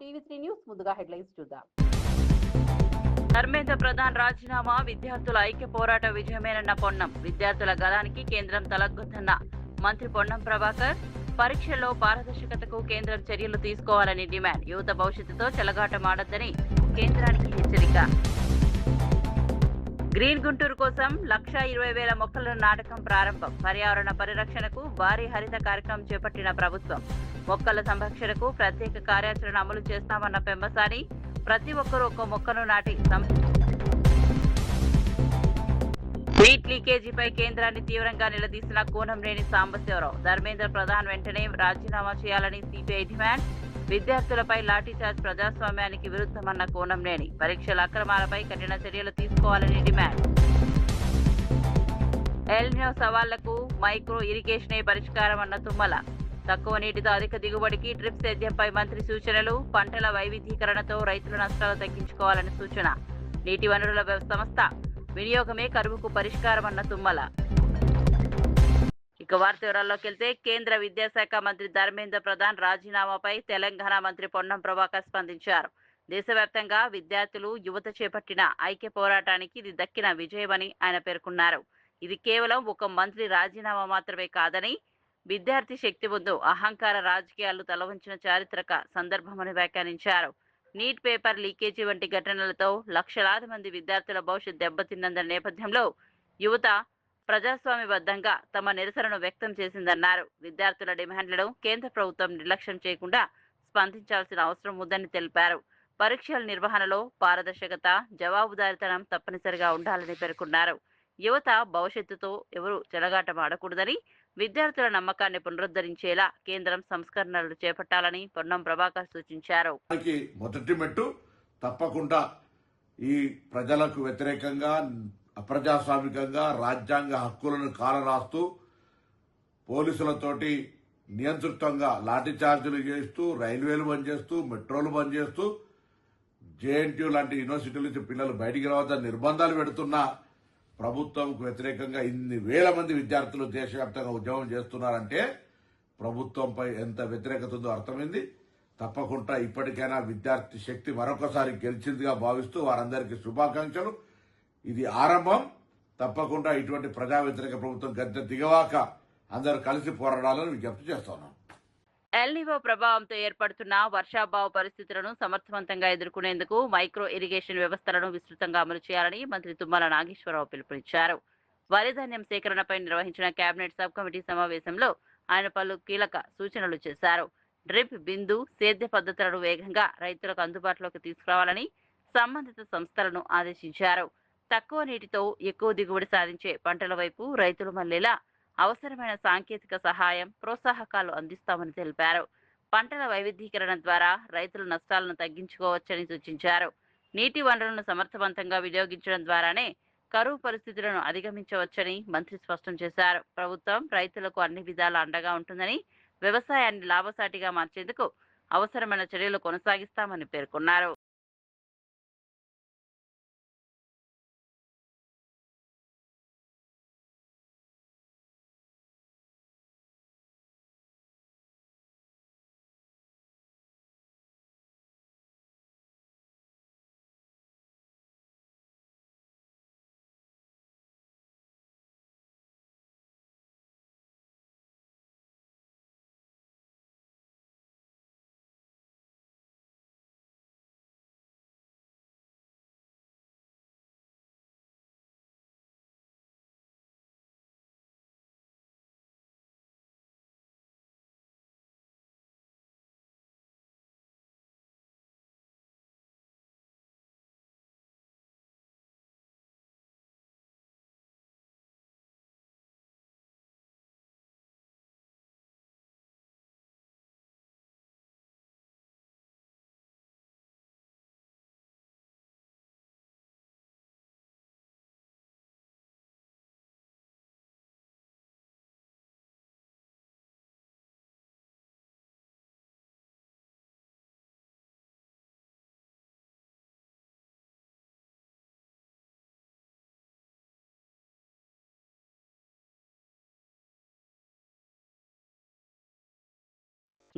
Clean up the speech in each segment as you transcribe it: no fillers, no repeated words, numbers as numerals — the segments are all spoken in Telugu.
టీవీ3 న్యూస్. ముందుగా హెడ్లైన్స్ చూద్దాం. ధర్మేంద్ర ప్రధాన్ రాజీనామా విద్యార్థుల ఐక్య పోరాట విజయమేనన్న పొన్నం. విద్యార్థుల గలానికి కేంద్రం తలగ్గొద్దన్న మంత్రి పొన్నం ప్రభాకర్. పరీక్షల్లో పారదర్శకతకు కేంద్రం చర్యలు తీసుకోవాలని డిమాండ్. యువత భవిష్యత్తుతో చెలగాటమాడొద్దని కేంద్రానికి హెచ్చరిక. గ్రీన్ గుంటూరు కోసం 1,20,000 మొక్కల నాటకం ప్రారంభం. పర్యావరణ పరిరక్షణకు భారీ హరిత కార్యక్రమం చేపట్టిన ప్రభుత్వం. మొక్కల సంరక్షణకు ప్రత్యేక కార్యాచరణ అమలు చేస్తామన్న పెంబసాని. ప్రతి ఒక్కరూ ఒక్క మొక్కను నాటి నీట్ లీకేజీపై కేంద్రాన్ని తీవ్రంగా నిలదీసిన కూనంనేని సాంబశివరావు. ధర్మేంద్ర ప్రధాన్ వెంటనే రాజీనామా చేయాలని సిపిఐ డిమాండ్. విద్యార్థులపై లాఠీచార్జ్ ప్రజాస్వామ్యానికి విరుద్ధమన్న కూనంనేని. పరీక్షల అక్రమాలపై కఠిన చర్యలు తీసుకోవాలని డిమాండ్. ఎల్నినో సవాళ్లకు మైక్రో ఇరిగేషనే పరిష్కారమన్న తుమ్మల. తక్కువ నీటితో అధిక దిగుబడికి డ్రిప్ సేద్యంపై మంత్రి సూచనలు. పంటల వైవిధ్యీకరణతో రైతుల నష్టాలు తగ్గించుకోవాలని సూచన. నీటి వనరుల సంస్థ వినియోగమే కరువుకు పరిష్కారమన్న తుమ్మల. ఇక వార్త వివరాల్లోకి వెళ్తే, కేంద్ర విద్యాశాఖ మంత్రి ధర్మేంద్ర ప్రధాన్ రాజీనామాపై తెలంగాణ మంత్రి పొన్నం ప్రభాకర్ స్పందించారు. దేశవ్యాప్తంగా విద్యార్థులు, యువత చేపట్టిన ఐక్య పోరాటానికి ఇది దక్కిన విజయమని ఆయన పేర్కొన్నారు. ఇది కేవలం ఒక మంత్రి రాజీనామా మాత్రమే కాదని, విద్యార్థి శక్తి ముందు అహంకార రాజకీయాలు తలవంచిన చారిత్రక సందర్భమని వ్యాఖ్యానించారు. నీట్ పేపర్ లీకేజీ వంటి ఘటనలతో లక్షలాది మంది విద్యార్థుల భవిష్యత్ దెబ్బతిన్న నేపథ్యంలో యువత ప్రజాస్వామ్యబద్ధంగా తమ నిరసనను వ్యక్తం చేసిందన్నారు. విద్యార్థుల డిమాండ్లను కేంద్ర ప్రభుత్వం నిర్లక్ష్యం చేయకుండా స్పందించాల్సిన అవసరం ఉందని తెలిపారు. పరీక్షల నిర్వహణలో పారదర్శకత, జవాబుదారీతనం తప్పనిసరిగా ఉండాలని పేర్కొన్నారు. యువత భవిష్యత్తుతో ఎవరూ చెలగాటమాడకూడదని, విద్యార్థుల నమ్మకాన్ని పునరుద్ధరించేలా కేంద్రం సంస్కరణలు చేపట్టాలని పొన్నం ప్రభాకర్ సూచించారు. మొదటి మెట్టు తప్పకుండా ఈ ప్రజలకు వ్యతిరేకంగా, అప్రజాస్వామికంగా రాజ్యాంగ హక్కులను కాలరాస్తూ పోలీసులతోటి నియంతృత్వంగా లాఠీ చార్జీలు చేస్తూ, రైల్వేలు బంద్ చేస్తూ, మెట్రోలు బంద్ చేస్తూ, జేఎన్టీయూ లాంటి యూనివర్సిటీల నుంచి పిల్లలు బయటికి రావద్దని నిర్బంధాలు పెడుతున్న ప్రభుత్వంకు వ్యతిరేకంగా ఇన్ని వేల మంది విద్యార్థులు దేశవ్యాప్తంగా ఉద్యమం చేస్తున్నారంటే ప్రభుత్వంపై ఎంత వ్యతిరేకత ఉందో అర్థమైంది. తప్పకుండా ఇప్పటికైనా విద్యార్థి శక్తి మరొకసారి గెలిచిందిగా భావిస్తూ వారందరికీ శుభాకాంక్షలు. ఇది ఆరంభం. తప్పకుండా ఇటువంటి ప్రజా వ్యతిరేక ప్రభుత్వం గద్దె దిగవాక అందరూ కలిసి పోరాడాలని విజ్ఞప్తి చేస్తున్నాం. ఎల్నినో ప్రభావంతో ఏర్పడుతున్న వర్షాభావ పరిస్థితులను సమర్థవంతంగా ఎదుర్కొనేందుకు మైక్రో ఇరిగేషన్ వ్యవస్థలను విస్తృతంగా అమలు చేయాలని మంత్రి తుమ్మల నాగేశ్వరరావు పిలుపునిచ్చారు. వరి ధాన్యం సేకరణపై నిర్వహించిన కేబినెట్ సబ్ కమిటీ సమావేశంలో ఆయన పలు కీలక సూచనలు చేశారు. డ్రిప్, బిందు, సేద్య పద్ధతులను వేగంగా రైతులకు అందుబాటులోకి తీసుకురావాలని సంబంధిత సంస్థలను ఆదేశించారు. తక్కువ నీటితో ఎక్కువ దిగుబడి సాధించే పంటల వైపు రైతులు మళ్లేలా అవసరమైన సాంకేతిక సహాయం, ప్రోత్సాహకాలు అందిస్తామని తెలిపారు. పంటల వైవిధ్యీకరణ ద్వారా రైతుల నష్టాలను తగ్గించుకోవచ్చని సూచించారు. నీటి వనరులను సమర్థవంతంగా వినియోగించడం ద్వారానే కరువు పరిస్థితులను అధిగమించవచ్చని మంత్రి స్పష్టం చేశారు. ప్రభుత్వం రైతులకు అన్ని విధాలా అండగా ఉంటుందని, వ్యవసాయాన్ని లాభసాటిగా మార్చేందుకు అవసరమైన చర్యలు కొనసాగిస్తామని పేర్కొన్నారు.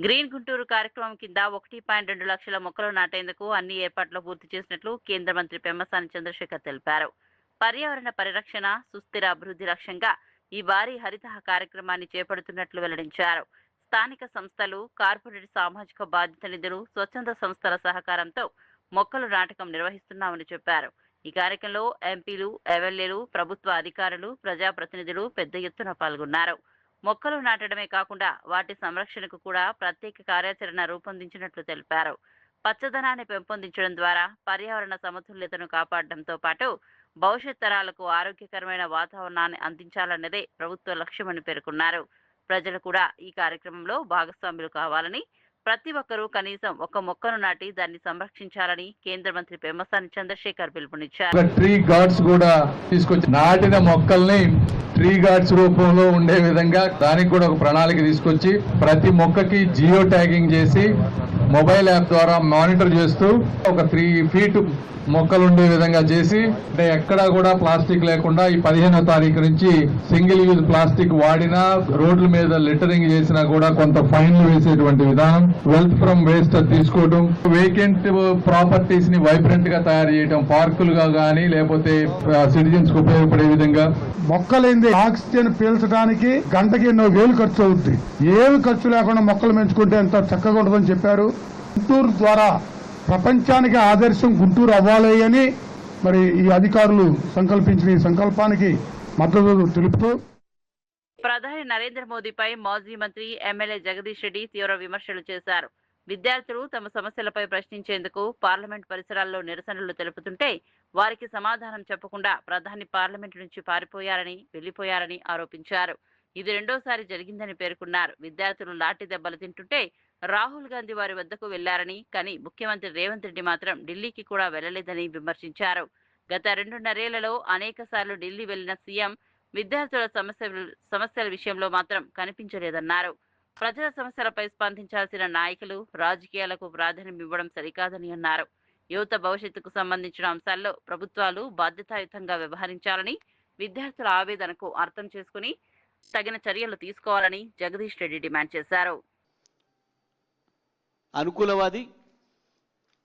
గ్రీన్ గుంటూరు కార్యక్రమం కింద 1.2 లక్షల మొక్కలు నాటేందుకు అన్ని ఏర్పాట్లు పూర్తి చేసినట్లు కేంద్ర మంత్రి పెమ్మసాని చంద్రశేఖర్ తెలిపారు. పర్యావరణ పరిరక్షణ, సుస్థిర అభివృద్ధి లక్ష్యంగా ఈ భారీ హరిత కార్యక్రమాన్ని చేపడుతున్నట్లు వెల్లడించారు. స్థానిక సంస్థలు, కార్పొరేట్ సామాజిక బాధ్యత నిధులు, స్వచ్ఛంద సంస్థల సహకారంతో మొక్కలు నాటకం నిర్వహిస్తున్నామని చెప్పారు. ఈ కార్యక్రమంలో ఎంపీలు, ఎమ్మెల్యేలు, ప్రభుత్వ అధికారులు, ప్రజాప్రతినిధులు పెద్ద ఎత్తున పాల్గొన్నారు. మొక్కలు నాటడమే కాకుండా వాటి సంరక్షణకు కూడా ప్రత్యేక కార్యాచరణ రూపొందించినట్లు తెలిపారు. పచ్చదనాన్ని పెంపొందించడం ద్వారా పర్యావరణ సమతుల్యతను కాపాడడంతో పాటు భవిష్యత్ తరాలకు ఆరోగ్యకరమైన వాతావరణాన్ని అందించాలన్నదే ప్రభుత్వ లక్ష్యమని పేర్కొన్నారు. ప్రజలు కూడా ఈ కార్యక్రమంలో భాగస్వాములు కావాలని, ప్రతి ఒక్కరూ కనీసం ఒక మొక్కను నాటి దాన్ని సంరక్షించాలని కేంద్ర మంత్రి పెమ్మసాని చంద్రశేఖర్ పిలుపునిచ్చారు. ట్రీ గార్డ్స్ కూడా తీసుకొచ్చి నాటిన మొక్కల్ని ట్రీ గార్డ్స్ రూపంలో ఉండే విధంగా దానికి కూడా ఒక ప్రణాళిక తీసుకొచ్చి ప్రతి మొక్కకి జియో ట్యాగింగ్ చేసి మొబైల్ యాప్ ద్వారా మానిటర్ చేస్తూ ఒక 3 feet మొక్కలు ఉండే విధంగా చేసి, అంటే ఎక్కడా కూడా ప్లాస్టిక్ లేకుండా ఈ 15వ తారీఖు నుంచి సింగిల్ యూజ్ ప్లాస్టిక్ వాడినా, రోడ్ల మీద లిటరింగ్ చేసినా కూడా కొంత ఫైన్లు వేసేటువంటి విధానం, వెల్త్ ఫ్రమ్ వేస్ట్ తీసుకోవడం, వేకెంట్ ప్రాపర్టీస్ ని వైబ్రెంట్ గా తయారు చేయడం, పార్కులుగా కానీ లేకపోతే సిటిజన్స్ కు ఉపయోగపడే విధంగా. మొక్కలేంది ఆక్సిజన్ పీల్చడానికి గంటకి 8,000 ఖర్చు అవుతుంది. ఏమి ఖర్చు లేకుండా మొక్కలు పెంచుకుంటే ఎంత చక్కగా ఉంటుందని చెప్పారు. గుంటూరు ద్వారా ప్రపంచానికి ఆదర్శం గుంటూరు అవ్వాలి అని మరి ఈ అధికారులు సంకల్పించిన ఈ సంకల్పానికి మద్దతు తెలుపుతూ ప్రధాని నరేంద్ర మోదీపై మాజీ మంత్రి ఎమ్మెల్యే జగదీష్ రెడ్డి తీవ్ర విమర్శలు చేశారు. విద్యార్థులు తమ సమస్యలపై ప్రశ్నించేందుకు పార్లమెంట్ పరిసరాల్లో నిరసనలు తెలుపుతుంటే వారికి సమాధానం చెప్పకుండా ప్రధాని పార్లమెంట్ నుంచి వెళ్లిపోయారని ఆరోపించారు. ఇది రెండోసారి జరిగిందని పేర్కొన్నారు. విద్యార్థులు లాఠీ దెబ్బలు తింటుంటే రాహుల్ గాంధీ వారి వద్దకు వెళ్లారని, కానీ ముఖ్యమంత్రి రేవంత్ రెడ్డి మాత్రం ఢిల్లీకి కూడా వెళ్లలేదని విమర్శించారు. గత 2.5 ఏళ్లలో అనేక సార్లు ఢిల్లీ వెళ్లిన సీఎం విద్యార్థుల సమస్యల విషయంలో మాత్రం కనిపించలేదన్నారు. ప్రజల సమస్యలపై స్పందించాల్సిన నాయకులు రాజకీయాలకు ప్రాధాన్యం ఇవ్వడం సరికాదని అన్నారు. యువత భవిష్యత్తుకు సంబంధించిన అంశాల్లో ప్రభుత్వాలు బాధ్యతాయుతంగా వ్యవహరించాలని, విద్యార్థుల ఆవేదనకు అర్థం చేసుకుని తగిన చర్యలు తీసుకోవాలని జగదీష్ రెడ్డి డిమాండ్ చేశారు. అనుకూలవాది,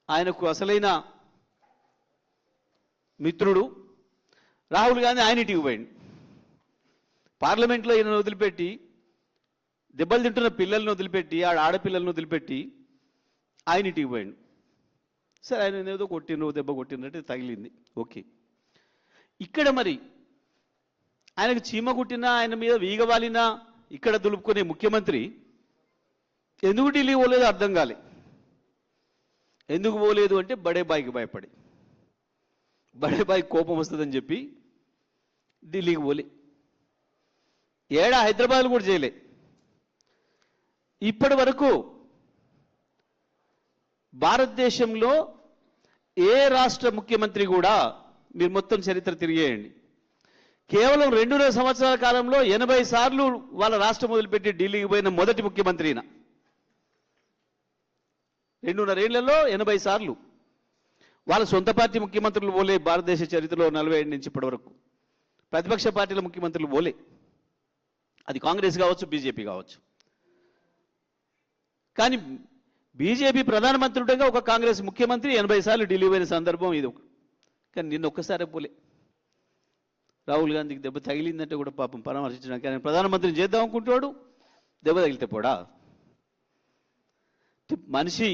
ఆయనకు అసలైన మిత్రుడు రాహుల్ గాంధీ ఆయన ఇంటికి పోయింది. పార్లమెంట్లో ఈయనను వదిలిపెట్టి, దెబ్బలు తింటున్న పిల్లలను వదిలిపెట్టి, ఆడపిల్లలను వదిలిపెట్టి ఆయన ఇంటికి పోయింది. సరే, ఆయన ఏదో దెబ్బ కొట్టినట్టు తగిలింది, ఓకే. ఇక్కడ మరి ఆయనకు చీమ కుట్టినా, ఆయన మీద వీగవాలినా ఇక్కడ దులుపుకునే ముఖ్యమంత్రి ఎందుకు ఢిల్లీ పోలేదు అర్థం కాలే. ఎందుకు పోలేదు అంటే బడే బాయికి భయపడి, బడే బాయికి కోపం వస్తుందని చెప్పి ఢిల్లీకి పోలే. హైదరాబాద్ కూడా చేయలే. ఇప్పటి వరకు భారతదేశంలో ఏ రాష్ట్ర ముఖ్యమంత్రి కూడా, మీరు మొత్తం చరిత్ర తిరిగేయండి, కేవలం 2.5 సంవత్సరాల కాలంలో 80 సార్లు వాళ్ళ రాష్ట్రం మొదలుపెట్టి ఢిల్లీకి పోయిన మొదటి ముఖ్యమంత్రిన. 2.5 ఏళ్లలో 80 సార్లు. వాళ్ళ సొంత పార్టీ ముఖ్యమంత్రులు పోలే భారతదేశ చరిత్రలో 47 నుంచి ఇప్పటి వరకు. ప్రతిపక్ష పార్టీల ముఖ్యమంత్రులు పోలే, అది కాంగ్రెస్ కావచ్చు, బీజేపీ కావచ్చు. కానీ బీజేపీ ప్రధానమంత్రి ఉండగా ఒక కాంగ్రెస్ ముఖ్యమంత్రి 80 సార్లు ఢిల్లీ పోయిన సందర్భం ఇది. కానీ నిన్న ఒక్కసారి పోలే. రాహుల్ గాంధీకి దెబ్బ తగిలిందంటే కూడా పాపం పరామర్శించడానికి ఆయన ప్రధానమంత్రిని చేద్దాం అనుకుంటాడు, దెబ్బ తగిలితే పోడా. మనిషి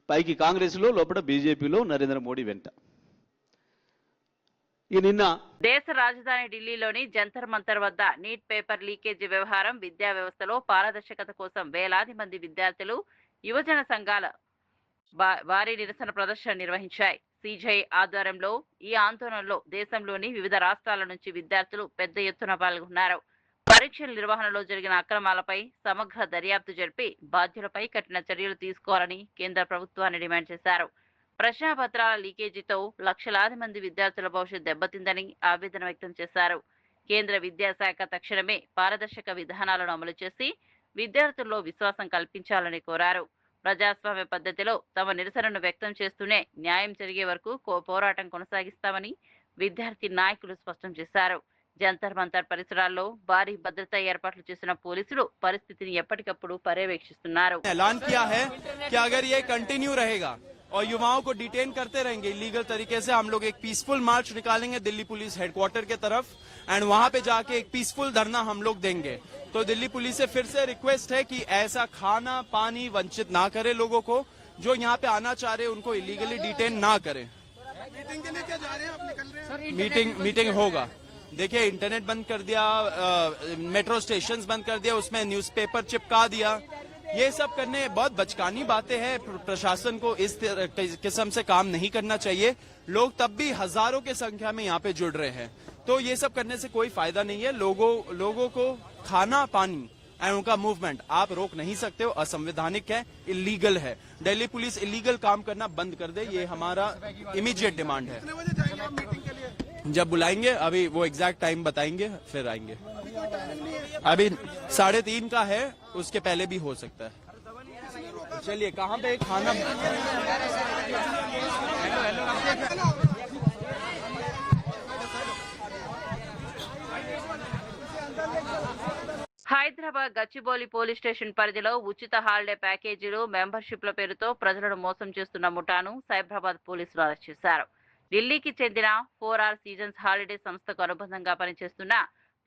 పైకి కాంగ్రెస్లో, లోపల బీజేపీలో, నరేంద్ర మోడీ వెంట. నిన్న దేశ రాజధాని ఢిల్లీలోని జంతర్ మంతర్ వద్ద నీట్ పేపర్ లీకేజీ వ్యవహారం, విద్యా వ్యవస్థలో పారదర్శకత కోసం వేలాది మంది విద్యార్థులు, యువజన సంఘాల భారీ నిరసన ప్రదర్శన నిర్వహించాయి. సిజై ఆధ్వర్యంలో ఈ ఆందోళనలో దేశంలోని వివిధ రాష్ట్రాల నుంచి విద్యార్థులు పెద్ద ఎత్తున పాల్గొన్నారు. పరీక్షల నిర్వహణలో జరిగిన అక్రమాలపై సమగ్ర దర్యాప్తు జరిపి బాధ్యులపై కఠిన చర్యలు తీసుకోవాలని కేంద్ర ప్రభుత్వాన్ని డిమాండ్ చేశారు. ప్రశ్నాపత్రాల లీకేజీతో లక్షలాది మంది విద్యార్థుల భవిష్యత్ దెబ్బతిందని ఆవేదన వ్యక్తం చేశారు. కేంద్ర విద్యాశాఖ తక్షణమే పారదర్శక విధానాలను అమలు చేసి విద్యార్థుల్లో విశ్వాసం కల్పించాలని కోరారు. ప్రజాస్వామ్య పద్ధతిలో తమ నిరసనను వ్యక్తం చేస్తూనే న్యాయం జరిగే వరకు పోరాటం కొనసాగిస్తామని విద్యార్థి నాయకులు స్పష్టం చేశారు. జంతర్ మంతర్ పరిసరాల్లో భారీ భద్రతా ఏర్పాట్లు చేసిన పోలీసులు పరిస్థితిని ఎప్పటికప్పుడు పర్యవేక్షిస్తున్నారు. ऐलान किया है कि अगर ये कंटिन्यू रहेगा और युवाओं को डिटेन करते रहेंगे इलीगल तरीके से, हम लोग एक पीसफुल मार्च निकालेंगे दिल्ली पुलिस हेडक्वार्टर के तरफ एंड वहां पे जाके एक पीसफुल धरना हम लोग देंगे. तो दिल्ली पुलिस से फिर से रिक्वेस्ट है कि ऐसा खाना पानी वंचित ना करे लोगों को, जो यहाँ पे आना चाह रहे उनको इलीगली डिटेन ना करे. मीटिंग के लिए क्या जा रहे हैं, आप निकल रहे हैं? मीटिंग होगा. देखिए इंटरनेट बंद कर दिया, मेट्रो स्टेशन बंद कर दिया, उसमें न्यूज़पेपर चिपका दिया. ये सब करने बहुत बचकानी बातें हैं. प्रशासन को इस किस्म से काम नहीं करना चाहिए. लोग तब भी हजारों के संख्या में यहाँ पे जुड़ रहे हैं, तो ये सब करने से कोई फायदा नहीं है. लोगों को खाना पानी एंड उनका मूवमेंट आप रोक नहीं सकते हो, असंवैधानिक है, इलीगल है. दिल्ली पुलिस इलीगल काम करना बंद कर दे, ये हमारा इमीडिएट डिमांड है. जब बुलाएंगे, अभी वो एग्जैक्ट टाइम बताएंगे फिर आएंगे. अभी 3:30 का है, उसके पहले भी हो सकता है. चलिए कहाँ पे खाना హైదరాబాద్ గచ్చిబౌలి పోలీస్ స్టేషన్ పరిధిలో ఉచిత హాలిడే ప్యాకేజీలు మెంబర్షిప్ల పేరుతో ప్రజలను మోసం చేస్తున్న ముఠాను సైబరాబాద్ పోలీసులు అరెస్ట్ చేశారు. ఢిల్లీకి చెందిన 4R సీజన్స్ హాలిడే సంస్థకు అనుబంధంగా పనిచేస్తున్న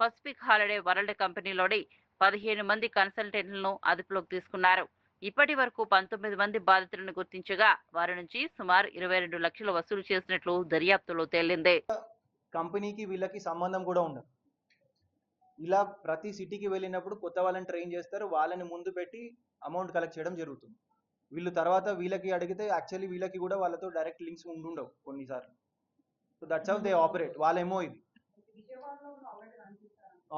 పసిఫిక్ హాలిడే వరల్డ్ కంపెనీలోని 15 మంది కన్సల్టెంట్లను అదుపులోకి తీసుకున్నారు. ఇప్పటి వరకు 19 మంది బాధితులను గుర్తించగా వారి నుంచి సుమారు 22 లక్షలు వసూలు చేసినట్లు దర్యాప్తులో తేలింది. కంపెనీకి వీళ్ళకి సంబంధం కూడా ఉండదు. ఇలా ప్రతి సిటీకి వెళ్ళినప్పుడు కొత్త వాళ్ళని ట్రైన్ చేస్తారు, వాళ్ళని ముందు పెట్టి అమౌంట్ కలెక్ట్ చేయడం జరుగుతుంది. వీళ్ళు తర్వాత వీళ్ళకి అడిగితే యాక్చువల్లీ వీళ్ళకి కూడా వాళ్ళతో డైరెక్ట్ లింక్స్ ఉండుండవు కొన్నిసార్లు. So that's how they operate. వాళ్ళేమో ఇది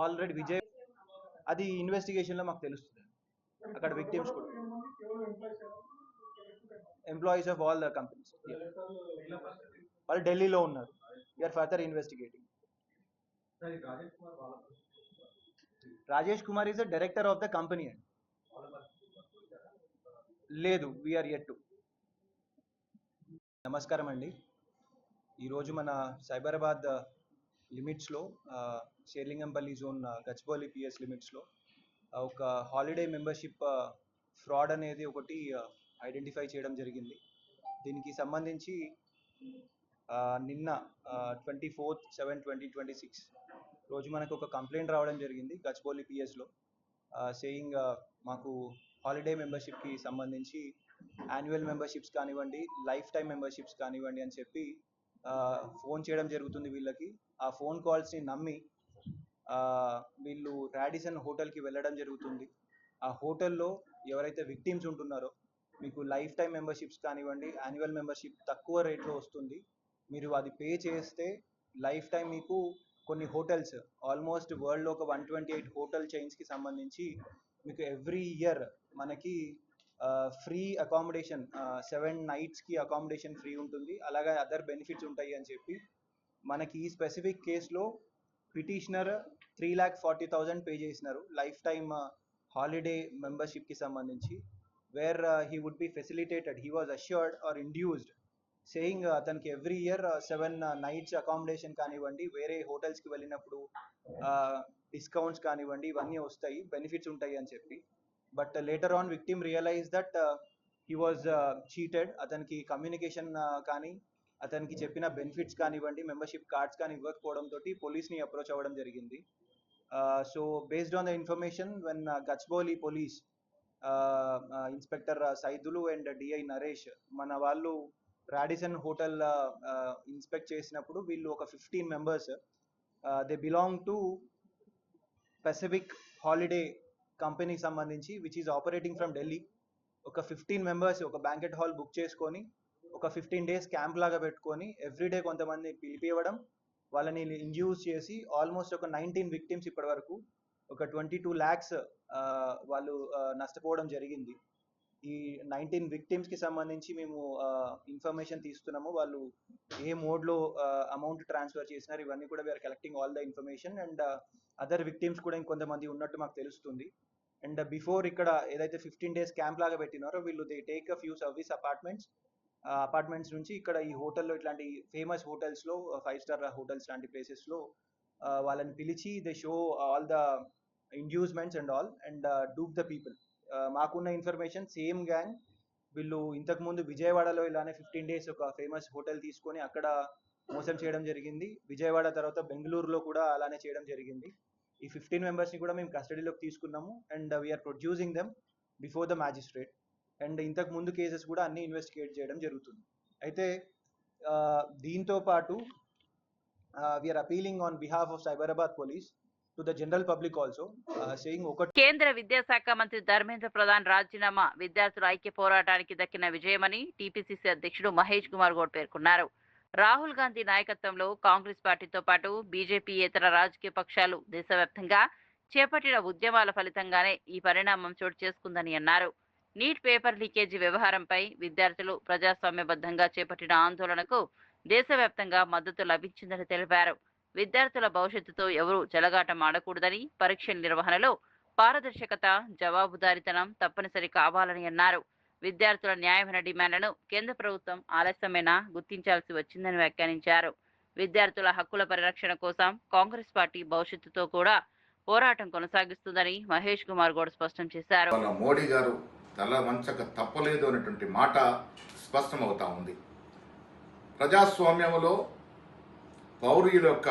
ఆల్రెడీ విజయ్, అది ఇన్వెస్టిగేషన్లో మాకు తెలుస్తుంది. అక్కడ విక్టిమ్స్ కూడా employees of all the companies వాళ్ళు ఢిల్లీలో ఉన్నారు. We're further investigating. Rajesh Kumar is the director of the company అండి. లేదు, వీఆర్ యెట్ టు. నమస్కారం అండి. ఈరోజు మన సైబరాబాద్ లిమిట్స్లో షేర్లింగంపల్లి జోన్ గచ్చిబౌలి పిఎస్ లిమిట్స్లో ఒక హాలిడే మెంబర్షిప్ ఫ్రాడ్ అనేది ఒకటి ఐడెంటిఫై చేయడం జరిగింది. దీనికి సంబంధించి నిన్న 24/7/2026 రోజు మనకు ఒక కంప్లైంట్ రావడం జరిగింది గచ్చిబౌలి పిఎస్లో, సేయింగ్ మాకు హాలిడే మెంబర్షిప్కి సంబంధించి యాన్యువల్ మెంబర్షిప్స్ కానివ్వండి, లైఫ్ టైం మెంబర్షిప్స్ కానివ్వండి అని చెప్పి ఫోన్ చేయడం జరుగుతుంది వీళ్ళకి. ఆ ఫోన్ కాల్స్ని నమ్మి వీళ్ళు రాడిసన్ హోటల్కి వెళ్ళడం జరుగుతుంది. ఆ హోటల్లో ఎవరైతే విక్టిమ్స్ ఉంటున్నారో మీకు లైఫ్ టైం మెంబర్షిప్స్ కానివ్వండి, యాన్యువల్ మెంబర్షిప్ తక్కువ రేట్లో వస్తుంది, మీరు అది పే చేస్తే లైఫ్ టైం మీకు కొన్ని హోటల్స్ ఆల్మోస్ట్ వరల్డ్లో ఒక 128 హోటల్ చైన్స్కి సంబంధించి మీకు ఎవ్రీ ఇయర్ మనకి ఫ్రీ అకామిడేషన్ 7 నైట్స్కి అకామిడేషన్ ఫ్రీ ఉంటుంది. అలాగే అదర్ బెనిఫిట్స్ ఉంటాయి అని చెప్పి మనకి ఈ స్పెసిఫిక్ కేసులో పిటిషనర్ 3,40,000 పే చేసినారు లైఫ్ టైమ్ హాలిడే మెంబర్షిప్కి సంబంధించి. Where he would be facilitated, he was assured or induced saying అతనికి ఎవ్రీ ఇయర్ 7 నైట్స్ అకామిడేషన్ కానివ్వండి, వేరే హోటల్స్కి వెళ్ళినప్పుడు డిస్కౌంట్స్ కానివ్వండి, ఇవన్నీ వస్తాయి, బెనిఫిట్స్ ఉంటాయి అని చెప్పి. But later on victim realise that he was cheated. అతనికి కమ్యూనికేషన్ కానీ అతనికి చెప్పిన బెనిఫిట్స్ కానివ్వండి, మెంబర్షిప్ కార్డ్స్ కానీ ఇవ్వకపోవడంతో పోలీస్ని అప్రోచ్ అవ్వడం జరిగింది. So based on the information when Gachibowli police inspector Saidulu and DI Naresh మన వాళ్ళు రాడిసన్ హోటల్ ఇన్స్పెక్ట్ చేసినప్పుడు వీళ్ళు ఒక 15 members, they belong to Pacific holiday కంపెనీకి సంబంధించి which is operating from Delhi. ఒక 15 మెంబర్స్ ఒక బ్యాంకెట్ హాల్ బుక్ చేసుకొని ఒక 15 days క్యాంప్ లాగా పెట్టుకొని ఎవ్రీడే కొంతమంది పిలిపివ్వడం, వాళ్ళని ఇండ్యూస్ చేసి ఆల్మోస్ట్ ఒక 19 విక్టిమ్స్ ఇప్పటి వరకు ఒక 22 lakhs వాళ్ళు నష్టపోవడం జరిగింది. ఈ 19 విక్టిమ్స్కి సంబంధించి మేము ఇన్ఫర్మేషన్ తీస్తున్నాము. వాళ్ళు ఏ మోడ్లో అమౌంట్ ట్రాన్స్ఫర్ చేసినారు ఇవన్నీ కూడా we're collecting all the information. And other victims కూడా ఇంకొంతమంది ఉన్నట్టు మాకు తెలుస్తుంది. అండ్ బిఫోర్ ఇక్కడ ఏదైతే 15 days క్యాంప్ లాగా పెట్టినారో వీళ్ళు they take a few service apartments నుంచి ఇక్కడ ఈ హోటల్లో ఇట్లాంటి ఫేమస్ హోటల్స్లో 5 star హోటల్స్ లాంటి ప్లేసెస్లో వాళ్ళని పిలిచి they show all the inducements and all and dupe the people. మాకున్న ఇన్ఫర్మేషన్ సేమ్ గ్యాంగ్ వీళ్ళు ఇంతకుముందు విజయవాడలో ఇలానే 15 days ఒక ఫేమస్ హోటల్ తీసుకొని అక్కడ మోసం చేయడం జరిగింది. విజయవాడ తర్వాత బెంగళూరులో కూడా అలానే చేయడం జరిగింది. ఈ 15 members ని కూడా మేము కస్టడీలోకి తీసుకున్నాము and we're producing them before the magistrate. And ఇంతకు ముందు కేసెస్ కూడా అన్ని ఇన్వెస్టిగేట్ చేయడం జరుగుతుంది. అయితే దీంతో పాటు we're appealing on behalf of Cyberabad police to the general public also saying కేంద్ర విద్యాశాఖ మంత్రి ధర్మేంద్ర ప్రధాన్ రాజీనామా విద్యార్థుల ఐక్య పోరాటానికి దక్కిన విజయమని టీపీసీసీ అధ్యక్షుడు మహేష్ కుమార్ గౌడ్ పేర్కొన్నారు. రాహుల్ గాంధీ నాయకత్వంలో కాంగ్రెస్ పార్టీతో పాటు బీజేపీ ఇతర రాజకీయ పక్షాలు దేశవ్యాప్తంగా చేపట్టిన ఉద్యమాల ఫలితంగానే ఈ పరిణామం చోటు చేసుకుందని అన్నారు. నీట్ పేపర్ లీకేజీ వ్యవహారంపై విద్యార్థులు ప్రజాస్వామ్యబద్ధంగా చేపట్టిన ఆందోళనకు దేశవ్యాప్తంగా మద్దతు లభించిందని తెలిపారు. విద్యార్థుల భవిష్యత్తుతో ఎవరూ చెలగాటం ఆడకూడదని, పరీక్షల నిర్వహణలో పారదర్శకత, జవాబుదారీతనం తప్పనిసరి కావాలని అన్నారు. విద్యార్థుల న్యాయమైన డిమాండ్లను కేంద్ర ప్రభుత్వం ఆలస్యమైనా గుర్తించాల్సి వచ్చిందని వ్యాఖ్యానించారు. విద్యార్థుల హక్కుల పరిరక్షణ కోసం కాంగ్రెస్ పార్టీ భవిష్యత్తుతో కూడా పోరాటం కొనసాగిస్తుందని మహేష్ కుమార్ గౌడ్ స్పష్టం చేశారు. మోడీ గారు తల వంచక తప్పలేదు అనేటువంటి మాట స్పష్టమవుతా ఉంది. ప్రజాస్వామ్యంలో పౌరుల యొక్క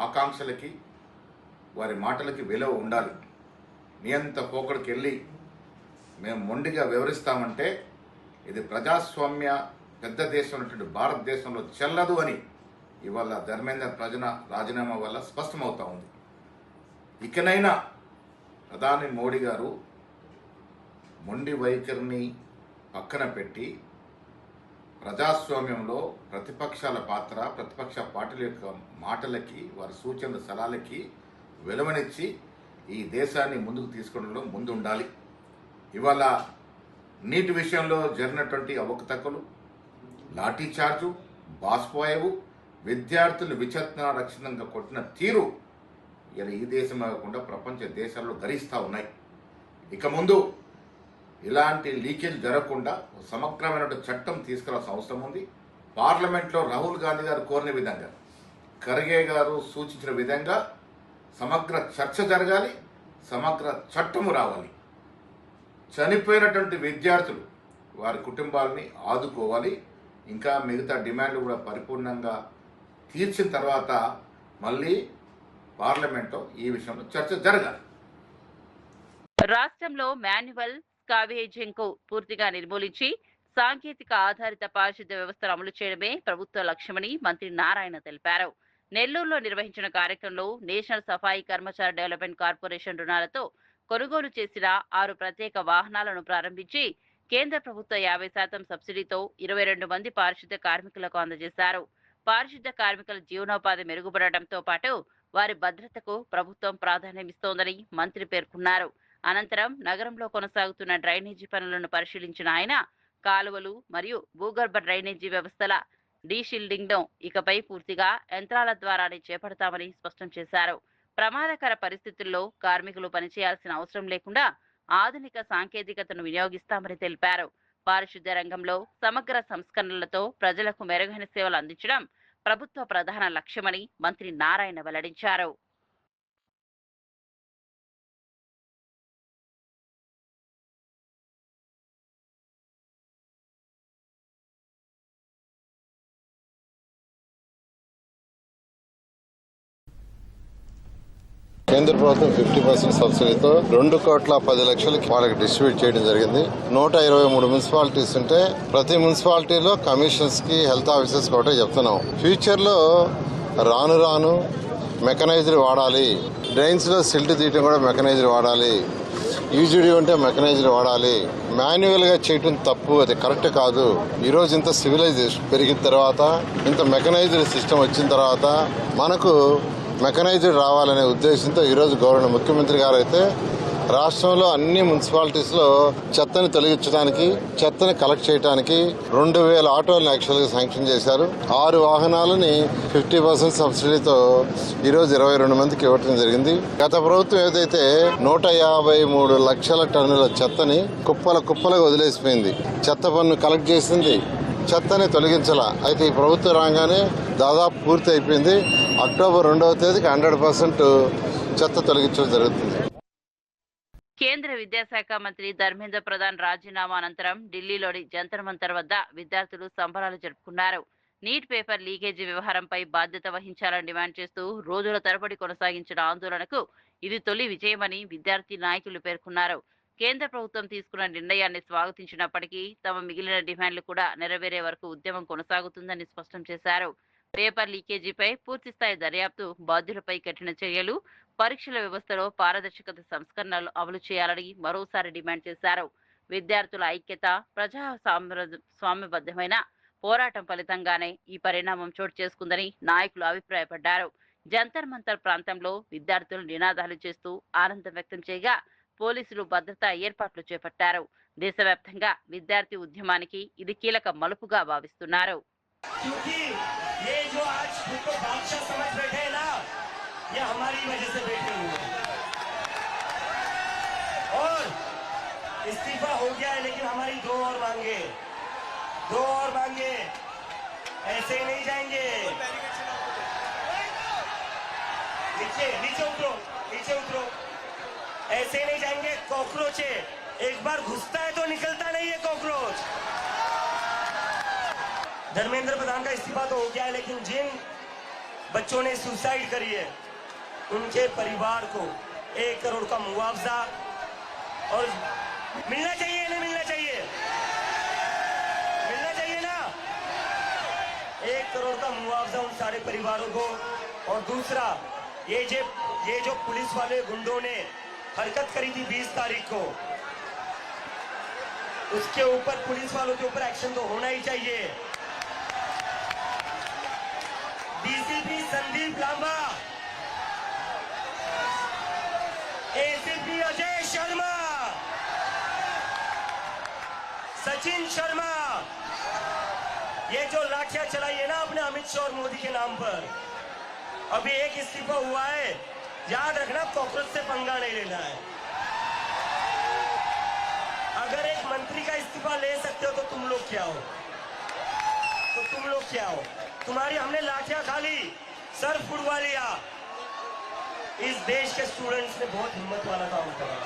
ఆకాంక్షలకి, వారి మాటలకి విలువ ఉండాలి. నియంత పోకడికి వెళ్ళి మేము మొండిగా వివరిస్తామంటే ఇది ప్రజాస్వామ్య పెద్ద దేశం అనేటువంటి భారతదేశంలో చెల్లదు అని ఇవాళ ధర్మేంద్ర రాజీనామా వల్ల స్పష్టమవుతా ఉంది. ఇకనైనా ప్రధాని మోడీ గారు మొండి వైఖరిని పక్కన పెట్టి ప్రజాస్వామ్యంలో ప్రతిపక్షాల పాత్ర, ప్రతిపక్ష పార్టీల యొక్క మాటలకి, వారి సూచనల సలహాలకి విలువనిచ్చి ఈ దేశాన్ని ముందుకు తీసుకోవడంలో ముందు ఉండాలి. ఇవాళ నీటి విషయంలో జరిగినటువంటి అవకతవకలు, లాఠీ చార్జు, బాష్పోయావు, విద్యార్థులు విచక్షణారహితంగా కొట్టిన తీరు ఇలా ఈ దేశమే కాకుండా ప్రపంచ దేశాల్లో గరిస్తూ ఉన్నాయి. ఇక ముందు ఇలాంటి లీకేజ్ జరగకుండా సమగ్రమైన చట్టం తీసుకురావాల్సిన అవసరం ఉంది. పార్లమెంట్లో రాహుల్ గాంధీ గారు కోరిన విధంగా, ఖర్గే గారు సూచించిన విధంగా సమగ్ర చర్చ జరగాలి, సమగ్ర చట్టము రావాలి. చనిపోయినటువంటి విద్యార్థులు, వారి కుటుంబాలని ఆదుకోవాలి. ఇంకా మిగతా డిమాండ్లు కూడా పరిపూర్ణంగా తీర్చిన తర్వాత మళ్ళీ పార్లమెంట్లో ఈ విషయంలో చర్చ జరగాలి. రాష్ట్రంలో మాన్యువల్ స్కావేజింగ్ కు పూర్తిగా నిర్మూలించి సాంకేతిక ఆధారిత పారిశుద్ధ్య వ్యవస్థను అమలు చేయడమే ప్రభుత్వ లక్ష్యమని మంత్రి నారాయణ తెలిపారు. నెల్లూరులో నిర్వహించిన కార్యక్రమంలో నేషనల్ సఫాయి కర్మచారి డెవలప్మెంట్ కార్పొరేషన్ రుణాలతో కొనుగోలు చేసిన 6 ప్రత్యేక వాహనాలను ప్రారంభించి కేంద్ర ప్రభుత్వ 50% సబ్సిడీతో 22 మంది పారిశుద్ధ్య కార్మికులకు అందజేశారు. పారిశుద్ధ్య కార్మికుల జీవనోపాధి మెరుగుపడటంతో పాటు వారి భద్రతకు ప్రభుత్వం ప్రాధాన్యమిస్తోందని మంత్రి పేర్కొన్నారు. అనంతరం నగరంలో కొనసాగుతున్న డ్రైనేజీ పనులను పరిశీలించిన ఆయన కాలువలు మరియు భూగర్భ డ్రైనేజీ వ్యవస్థల డీషీల్డింగ్ ను ఇకపై పూర్తిగా యంత్రాల ద్వారానే చేపడతామని స్పష్టం చేశారు. ప్రమాదకర పరిస్థితుల్లో కార్మికులు పనిచేయాల్సిన అవసరం లేకుండా ఆధునిక సాంకేతికతను వినియోగిస్తామని తెలిపారు. పారిశుద్ధ్య రంగంలో సమగ్ర సంస్కరణలతో ప్రజలకు మెరుగైన సేవలు అందించడం ప్రభుత్వ ప్రధాన లక్ష్యమని మంత్రి నారాయణ వెల్లడించారు. కేంద్ర ప్రభుత్వం 50% సబ్సిడీతో 2,10,00,000 వాళ్ళకి డిస్ట్రిబ్యూట్ చేయడం జరిగింది. 123 మున్సిపాలిటీస్ ఉంటే ప్రతి మున్సిపాలిటీలో కమిషన్స్ కి, హెల్త్ ఆఫీసర్స్ ఒకటే చెప్తున్నాం. ఫ్యూచర్ లో రాను మెకనైజ్డ్ వాడాలి. డ్రైన్స్ లో సిల్ట్ తీయటం కూడా మెకనైజ్డ్ వాడాలి. యూజీడీ ఉంటే మెకనైజ్డ్ వాడాలి. మాన్యువల్ గా చేయటం తప్పు, అది కరెక్ట్ కాదు. ఈ రోజు ఇంత సివిలైజేషన్ పెరిగిన తర్వాత, ఇంత మెకనైజ్డ్ సిస్టమ్ వచ్చిన తర్వాత మనకు మెకనైజ్డ్ రావాలనే ఉద్దేశంతో ఈరోజు గవర్నర్ ముఖ్యమంత్రి గారు అయితే రాష్ట్రంలో అన్ని మున్సిపాలిటీస్లో చెత్తని తొలగించడానికి, చెత్తని కలెక్ట్ చేయడానికి 2,000 ఆటోలను యాక్చువల్గా శాంక్షన్ చేశారు. 6 వాహనాలని 50% సబ్సిడీతో ఈరోజు 22 మందికి ఇవ్వటం జరిగింది. గత ప్రభుత్వం ఏదైతే 153 లక్షల టన్నుల చెత్తని కుప్పలుగా వదిలేసిపోయింది. చెత్త పన్ను కలెక్ట్ చేసింది, చెత్తని తొలగించాల. అయితే ఈ ప్రభుత్వం రాగానే దాదాపు పూర్తి అయిపోయింది. అక్టోబర్ 2వ తేదీకి 100% చెత్త తొలగించడం జరుగుతుంది. కేంద్ర విద్యాశాఖ మంత్రి ధర్మేంద్ర ప్రధాన్ రాజీనామా అనంతరం ఢిల్లీలోని జంతర్ మంతర్ వద్ద విద్యార్థులు సంబరాలు జరుపుకున్నారు. నీట్ పేపర్ లీకేజీ వ్యవహారంపై బాధ్యత వహించాలని డిమాండ్ చేస్తూ రోజుల తరబడి కొనసాగించిన ఆందోళనకు ఇది తొలి విజయమని విద్యార్థి నాయకులు పేర్కొన్నారు. కేంద్ర ప్రభుత్వం తీసుకున్న నిర్ణయాన్ని స్వాగతించినప్పటికీ తమ మిగిలిన డిమాండ్లు కూడా నెరవేరే వరకు ఉద్యమం కొనసాగుతుందని స్పష్టం చేశారు. పేపర్ లీకేజీపై పూర్తిస్థాయి దర్యాప్తు, బాధ్యులపై కఠిన చర్యలు, పరీక్షల వ్యవస్థలో పారదర్శకత సంస్కరణలు అమలు చేయాలని మరోసారి డిమాండ్ చేశారు. విద్యార్థుల ఐక్యత, ప్రజా స్వామ్యబద్ధమైన పోరాటం ఫలితంగానే ఈ పరిణామం చోటు చేసుకుందని నాయకులు అభిప్రాయపడ్డారు. జంతర్ మంతర్ ప్రాంతంలో విద్యార్థులు నినాదాలు చేస్తూ ఆనందం వ్యక్తం చేయగా పోలీసులు భద్రతా ఏర్పాట్లు చేపట్టారు. దేశవ్యాప్తంగా విద్యార్థి ఉద్యమానికి ఇది కీలక మలుపుగా భావిస్తున్నారు. इस्तीफा हो गया है, लेकिन हमारी दो और मांगे ऐसे ही नहीं जाएंगे. नीचे उतरो. ऐसे ही नहीं जाएंगे. कॉकरोच है, एक बार घुसता है तो निकलता नहीं है कॉकरोच. धर्मेंद्र प्रधान का इस्तीफा तो हो गया है, लेकिन जिन बच्चों ने सुसाइड करी है उनके परिवार को 1 करोड़ का मुआवजा और मिलना चाहिए. नहीं मिलना चाहिए? मिलना चाहिए ना. 1 करोड़ का मुआवजा उन सारे परिवारों को. और दूसरा, ये जो पुलिस वाले गुंडों ने हरकत करी थी 20 तारीख को, उसके ऊपर पुलिस वालों के ऊपर एक्शन तो होना ही चाहिए. डीसीपी संदीप लांबा, एसीपी अजय शर्मा, सचिन शर्मा, ये जो लाठियां चलाई है ना अपने अमित शाह और मोदी के नाम पर, अभी एक इस्तीफा हुआ है. याद रखना, कॉकरोच से पंगा नहीं लेना है. अगर एक मंत्री का इस्तीफा ले सकते हो तो तुम लोग क्या हो? तुम्हारी हमने लाठियां खा ली, सर फुड़वा लिया. इस देश के स्टूडेंट्स ने बहुत हिम्मत वाला काम करा.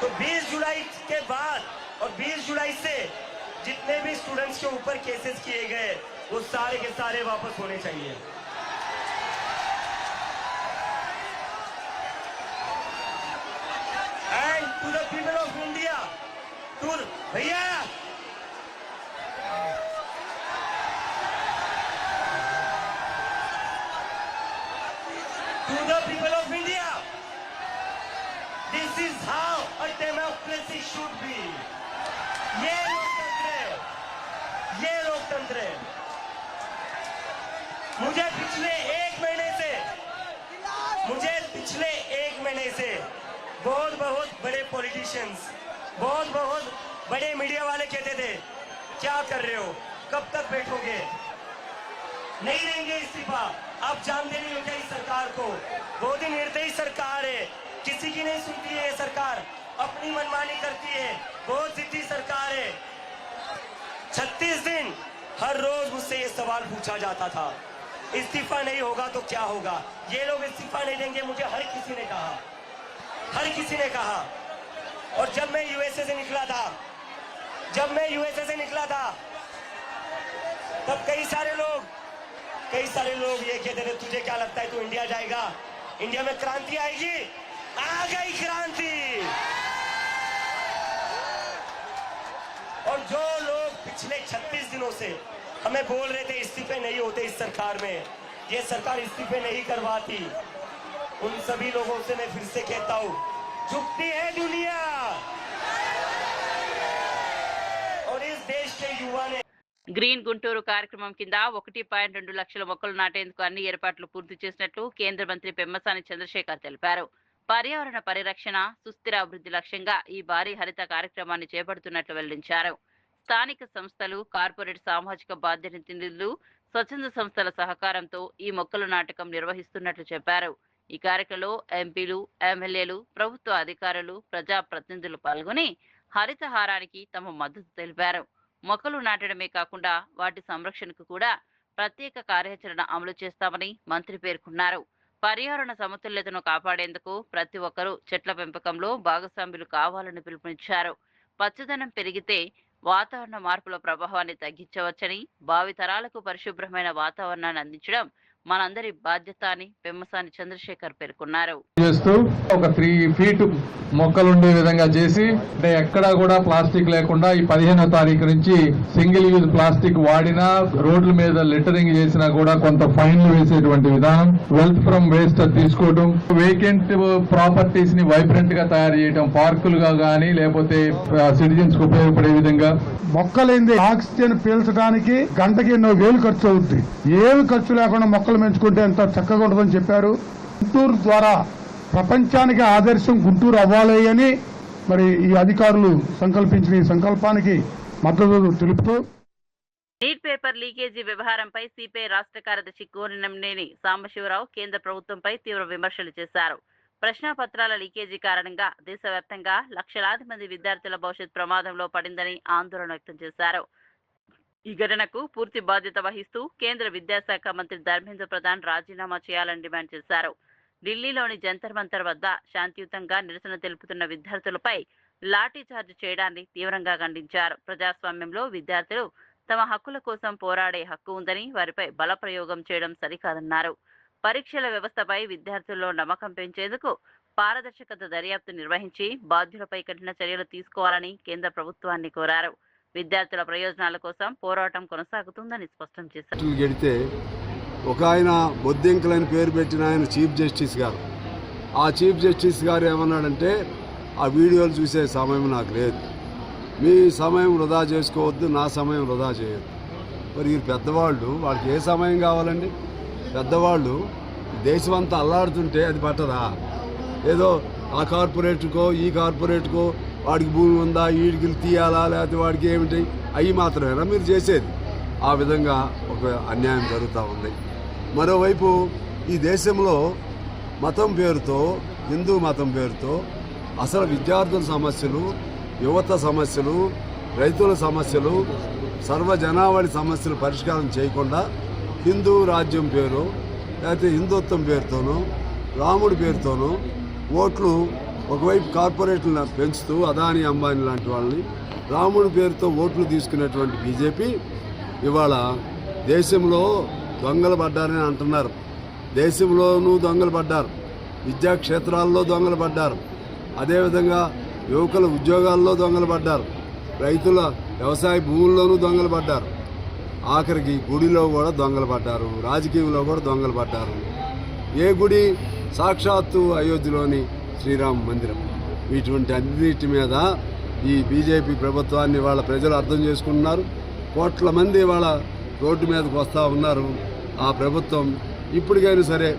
तो 20 जुलाई के बाद और 20 जुलाई से जितने भी स्टूडेंट्स के ऊपर केसेस किए गए वो सारे के सारे वापस होने चाहिए. And to the people of India, भैया to the people of India, this is how a democracy should be. ये लोकतंत्र है. मुझे पिछले एक महीने से बहुत बड़े पॉलिटिशियंस, बहुत बड़े मीडिया वाले कहते थे क्या कर रहे हो, कब तक बैठोगे, नहीं देंगे इस्तीफा. आप जानते नहीं हो क्या इस सरकार को? बहुत ही निर्दयी सरकार है, किसी की नहीं सुनती है ये सरकार, अपनी मनमानी करती है, बहुत जिद्दी सरकार है. 36 दिन हर रोज मुझसे ये सवाल पूछा जाता था, इस्तीफा नहीं होगा तो क्या होगा. ये लोग इस्तीफा नहीं देंगे, मुझे हर किसी ने कहा. और जब मैं यूएसए से निकला था तब कई सारे लोग ये कहते थे तुझे क्या लगता है तू इंडिया जाएगा, इंडिया में क्रांति आएगी. आ गई क्रांति. और जो लोग पिछले 36 दिनों से हमें बोल रहे थे इस्तीफे नहीं होते इस सरकार में, ये सरकार इस्तीफे नहीं करवाती, उन सभी लोगों से मैं फिर से कहता हूं, झुकती है दुनिया. और इस देश के युवा ने గ్రీన్ గుంటూరు కార్యక్రమం కింద 1.2 లక్షల మొక్కలు నాటేందుకు అన్ని ఏర్పాట్లు పూర్తి చేసినట్లు కేంద్ర మంత్రి పెమ్మసాని చంద్రశేఖర్ తెలిపారు. పర్యావరణ పరిరక్షణ, సుస్థిర అభివృద్ధి లక్ష్యంగా ఈ భారీ హరిత కార్యక్రమాన్ని చేపడుతున్నట్లు వెల్లడించారు. స్థానిక సంస్థలు, కార్పొరేట్ సామాజిక బాధ్యత నిధులు, స్వచ్ఛంద సంస్థల సహకారంతో ఈ మొక్కల నాటకం నిర్వహిస్తున్నట్లు చెప్పారు. ఈ కార్యక్రమంలో ఎంపీలు, ఎమ్మెల్యేలు, ప్రభుత్వ అధికారులు, ప్రజాప్రతినిధులు పాల్గొని హరితహారానికి తమ మద్దతు తెలిపారు. మొక్కలు నాటడమే కాకుండా వాటి సంరక్షణకు కూడా ప్రత్యేక కార్యాచరణ అమలు చేస్తామని మంత్రి పేర్కొన్నారు. పర్యావరణ సమతుల్యతను కాపాడేందుకు ప్రతి ఒక్కరూ చెట్ల పెంపకంలో భాగస్వాములు కావాలని పిలుపునిచ్చారు. పచ్చదనం పెరిగితే వాతావరణ మార్పుల ప్రభావాన్ని తగ్గించవచ్చని, భావితరాలకు పరిశుభ్రమైన వాతావరణాన్ని అందించడం మనందరి బాధ్యత అని పెమ్మసాని చంద్రశేఖర్ పేర్కొన్నారు. చేస్తూ ఒక 3 feet మొక్కలుండే విధంగా చేసి, అంటే ఎక్కడా కూడా ప్లాస్టిక్ లేకుండా ఈ 15వ తారీఖు నుంచి సింగిల్ యూజ్ ప్లాస్టిక్ వాడినా, రోడ్ల మీద లిటరింగ్ చేసినా కూడా కొంత ఫైన్లు వేసేటువంటి విధానం, వెల్త్ ఫ్రమ్ వేస్ట్ తీసుకోవడం, వేకెంట్ ప్రాపర్టీస్ ని వైబ్రెంట్ గా తయారు చేయడం, పార్కులుగా గానీ లేకపోతే సిటిజన్స్ కు ఉపయోగపడే విధంగా. మొక్కలేంది ఆక్సిజన్ పీల్చడానికి గంటకి ఎన్నో వేలు ఖర్చు అవుద్ది. ఏమి ఖర్చు లేకుండా మొక్కలు పెంచుకుంటే ఎంత చక్కగా ఉంటుందని చెప్పారు. గుంటూరు ద్వారా ప్రపంచానికి ఆదర్శం గుంటూరు అవ్వాలి అని మరి ఈ అధికారులు సంకల్పించిన ఈ సంకల్పానికి మద్దతు తెలుపుతూ, నీట్ పేపర్ లీకేజీ వ్యవహారంపై సిపిఐ రాష్ట్ర కార్యదర్శి కోరినంనేని సాంబశివరావు కేంద్ర ప్రభుత్వంపై తీవ్ర విమర్శలు చేశారు. ప్రశ్నాపత్రాల లీకేజీ కారణంగా దేశవ్యాప్తంగా లక్షలాది మంది విద్యార్థుల భవిష్యత్ ప్రమాదంలో పడిందని ఆందోళన వ్యక్తం చేశారు. ఈ ఘటనకు పూర్తి బాధ్యత వహిస్తూ కేంద్ర విద్యాశాఖ మంత్రి ధర్మేంద్ర ప్రధాన్ రాజీనామా చేయాలని డిమాండ్ చేశారు. ఢిల్లీలోని జంతర్ మంతర్ వద్ద శాంతియుతంగా నిరసన తెలుపుతున్న విద్యార్థులపై లాఠీ చార్జ్ చేయడాన్ని తీవ్రంగా ఖండించారు. ప్రజాస్వామ్యంలో విద్యార్థులు తమ హక్కుల కోసం పోరాడే హక్కు ఉందని, వారిపై బలప్రయోగం చేయడం సరికాదన్నారు. పరీక్షల వ్యవస్థపై విద్యార్థుల్లో నమ్మకం పెంచేందుకు పారదర్శకత దర్యాప్తు నిర్వహించి బాధ్యులపై కఠిన చర్యలు తీసుకోవాలని కేంద్ర ప్రభుత్వాన్ని కోరారు. విద్యార్థుల ప్రయోజనాల కోసం పోరాటం కొనసాగుతుందని స్పష్టం చేశారు. గెడితే ఒక ఆయన బొద్దింకలని పేరు పెట్టిన ఆయన చీఫ్ జస్టిస్ గారు, ఆ చీఫ్ జస్టిస్ గారు ఏమన్నాడంటే, ఆ వీడియోలు చూసే సమయం నాకు లేదు, మీ సమయం వృధా చేసుకోవద్దు, నా సమయం వృధా చేయొద్దు. మరి వీరు పెద్దవాళ్ళు, వాళ్ళకి ఏ సమయం కావాలండి? పెద్దవాళ్ళు దేశం అంతా అల్లాడుతుంటే అది పట్టదా? ఏదో ఆ కార్పొరేట్కో ఈ కార్పొరేట్కో వాడికి భూమి ఉందా, వీడికి తీయాలా, లేకపోతే వాడికి ఏమిటి, అవి మాత్రమేనా మీరు చేసేది? ఆ విధంగా ఒక అన్యాయం జరుగుతూ ఉంది. మరోవైపు ఈ దేశంలో మతం పేరుతో, హిందూ మతం పేరుతో అసలు విద్యార్థుల సమస్యలు, యువత సమస్యలు, రైతుల సమస్యలు, సర్వజనావళి సమస్యలు పరిష్కారం చేయకుండా హిందూ రాజ్యం పేరు, లేకపోతే హిందుత్వం పేరుతోనూ, రాముడి పేరుతోనూ ఓట్లు ఒకవైపు కార్పొరేట్లను పెంచుతూ అదానీ అంబానీ లాంటి వాళ్ళని, రాముడి పేరుతో ఓట్లు తీసుకునేటువంటి బీజేపీ ఇవాళ దేశంలో దొంగలు పడ్డారని అంటున్నారు. దేశంలోనూ దొంగలు పడ్డారు, విద్యాక్షేత్రాల్లో దొంగలు పడ్డారు, అదేవిధంగా యువకుల ఉద్యోగాల్లో దొంగలు పడ్డారు, రైతుల వ్యవసాయ భూముల్లోనూ దొంగలు పడ్డారు, ఆఖరికి గుడిలో కూడా దొంగలు పడ్డారు, రాజకీయంలో కూడా దొంగలు పడ్డారు. ఏ గుడి? సాక్షాత్తు అయోధ్యలోని శ్రీరామ మందిరం. ఇటువంటి అన్నిటి మీద ఈ బీజేపీ ప్రభుత్వాన్ని వాళ్ళ ప్రజలు అర్థం చేసుకుంటున్నారు. కోట్ల మంది వాళ్ళ రోడ్డు మీదకి వస్తూ ఉన్నారు. ఆ ప్రభుత్వం ఇప్పటికైనా సరే,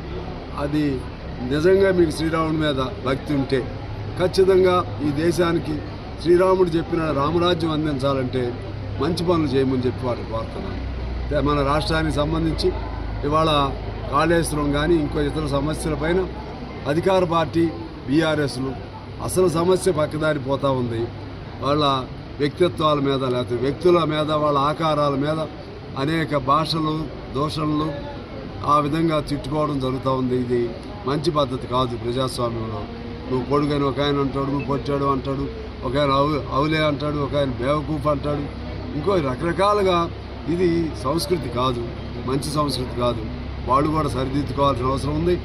అది నిజంగా మీకు శ్రీరాముడి మీద భక్తి ఉంటే ఖచ్చితంగా ఈ దేశానికి శ్రీరాముడు చెప్పిన రామరాజ్యం అందించాలంటే మంచి పనులు చేయమని చెప్పి వాటిని కోరుతున్నాను. మన రాష్ట్రానికి సంబంధించి ఇవాళ కాళేశ్వరం కానీ ఇంకో ఇతర సమస్యలపైన అధికార పార్టీ బీఆర్ఎస్లు అసలు సమస్య పక్కదారి పోతూ ఉంది. వాళ్ళ వ్యక్తిత్వాల మీద, లేకపోతే వ్యక్తుల మీద, వాళ్ళ ఆకారాల మీద అనేక భాషలు, దూషణలు ఆ విధంగా తిట్టుకోవడం జరుగుతూ ఉంది. ఇది మంచి పద్ధతి కాదు ప్రజాస్వామ్యంలో. నువ్వు పొడుగని ఒక ఆయన అంటాడు, నువ్వు పొచ్చాడు అంటాడు, ఒక ఆయన అవులే అంటాడు, ఒక ఆయన బేవకూఫ్ అంటాడు, ఇంకో రకరకాలుగా. ఇది సంస్కృతి కాదు, మంచి సంస్కృతి కాదు. వాళ్ళు కూడా సరిదిద్దుకోవాల్సిన అవసరం ఉంది.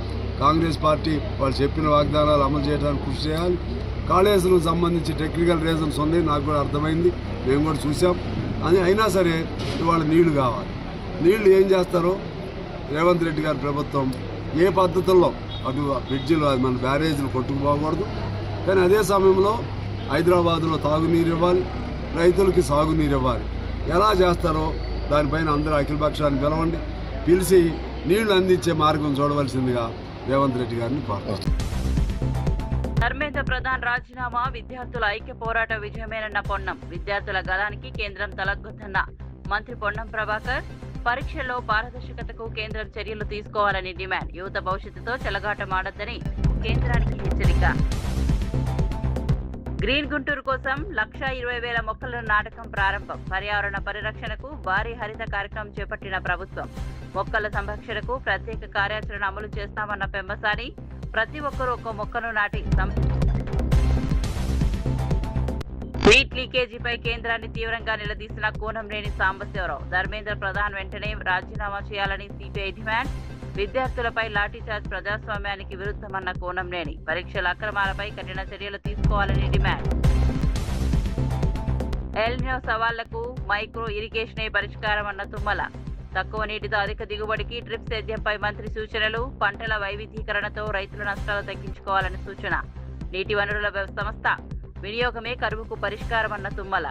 కాంగ్రెస్ పార్టీ వాళ్ళు చెప్పిన వాగ్దానాలు అమలు చేయడానికి కృషి చేయాలి. కాళేశ్వరం సంబంధించి టెక్నికల్ రీజన్స్ ఉన్నాయి, నాకు కూడా అర్థమైంది, మేము కూడా చూసాం. అని అయినా సరే ఇవాళ నీళ్లు కావాలి. నీళ్లు ఏం చేస్తారో రేవంత్ రెడ్డి గారి ప్రభుత్వం ఏ పద్ధతుల్లో, అటు బ్రిడ్జిలు, అది మన బ్యారేజీలు కొట్టుకుపోకూడదు, కానీ అదే సమయంలో హైదరాబాద్లో తాగునీరు ఇవ్వాలి, రైతులకి సాగునీరు ఇవ్వాలి. ఎలా చేస్తారో దానిపైన అందరూ అఖిలపక్షాన్ని పిలవండి, పిలిచి నీళ్లు అందించే మార్గం చూడవలసిందిగా రేవంత్ రెడ్డి గారిని కోరుతారు. ధర్మేంద్ర ప్రధాన్ రాజీనామా విద్యార్థుల ఐక్య పోరాట విజయమేనన్న పొన్నం. విద్యార్థుల గలానికి కేంద్రం తలగ్గొద్దన్న మంత్రి పొన్నం ప్రభాకర్. పరీక్షల్లో పారదర్శకతకు కేంద్రం చర్యలు తీసుకోవాలని డిమాండ్. యువత భవిష్యత్తుతో చెలగాటమాడొద్దని కేంద్రానికి హెచ్చరిక. గ్రీన్ గుంటూరు కోసం 1,20,000 మొక్కలను నాటకం ప్రారంభం. పర్యావరణ పరిరక్షణకు భారీ హరిత కార్యక్రమం చేపట్టిన ప్రభుత్వం. మొక్కల సంరక్షణకు ప్రత్యేక కార్యాచరణ అమలు చేస్తామన్న పెమ్మసాని. ప్రతి ఒక్కరూ ఒక మొక్కను నాటి నీట్ లీకేజీపై కేంద్రాన్ని తీవ్రంగా నిలదీసిన కూనంనేని సాంబశివరావు. ధర్మేంద్ర ప్రధాన్ వెంటనే రాజీనామా చేయాలని సిపిఐ డిమాండ్. విద్యార్థులపై లాఠీచార్జ్ ప్రజాస్వామ్యానికి విరుద్ధమన్న కూనంనేని. పరీక్షల అక్రమాలపై కఠిన చర్యలు తీసుకోవాలని డిమాండ్. ఎల్నినో సవాళ్లకు మైక్రో ఇరిగేషనే పరిష్కారమన్న తుమ్మల. తక్కువ నీటితో అధిక దిగుబడికి డ్రిప్ సేద్యంపై మంత్రి సూచనలు. పంటల వైవిధ్యీకరణతో రైతుల నష్టాలు తగ్గించుకోవాలని సూచన. నీటి వనరుల సంస్థ వినియోగమే కరువుకు పరిష్కారమన్న తుమ్మల.